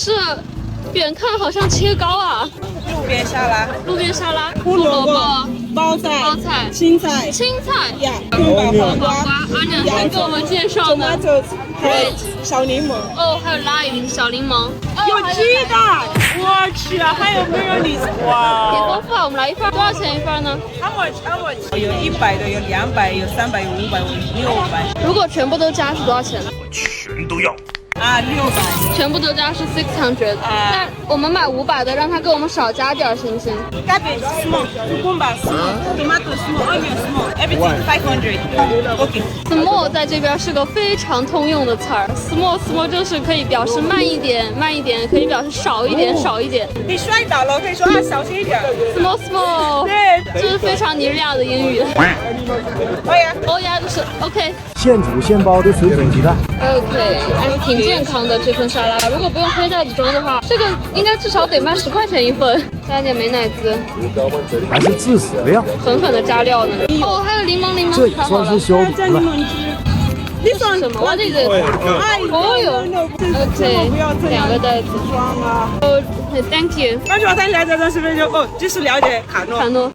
是远看好像切糕啊，路边沙拉，路边沙拉，胡萝卜、包菜、青菜、呀，黄瓜，还给我们介绍呢。 tomatoes， 还有小柠檬。哦，还有 lime 小柠檬，有鸡蛋，我去啊！还有 mayonnaise， 哇！挺丰富啊，我们来一份，多少钱一份呢？ How much？ 有100的，有200，有300，有500，有600。如果全部都加是多少钱？我全都要。啊，600。全部都加是600，但我们买500的，让他给我们少加点，行不行？ Cabbage small, cucumber small, tomato small, onion small, everything 500. OK. Small 在这边是个非常通用的词儿 ，small 就是可以表示慢一点，可以表示少一点，少一点。你摔倒了，可以说啊，小心一点。small， 对，这是非常尼日利亚的英语。哦呀，就是 OK。 现煮现包的水煮鸡蛋。 OK， 还挺健康的这份沙拉。如果不用黑袋子装的话，这个应该至少得卖10块钱一份。加点美乃滋，还是致死量，狠狠的加料呢。哦，还有柠檬，这也算是消毒了。你说什么？我这个，哦哟 ，OK， 2个袋子。装啊！哦 ，Thank you。刚才我才了解到是不是就哦，就是了解卡诺。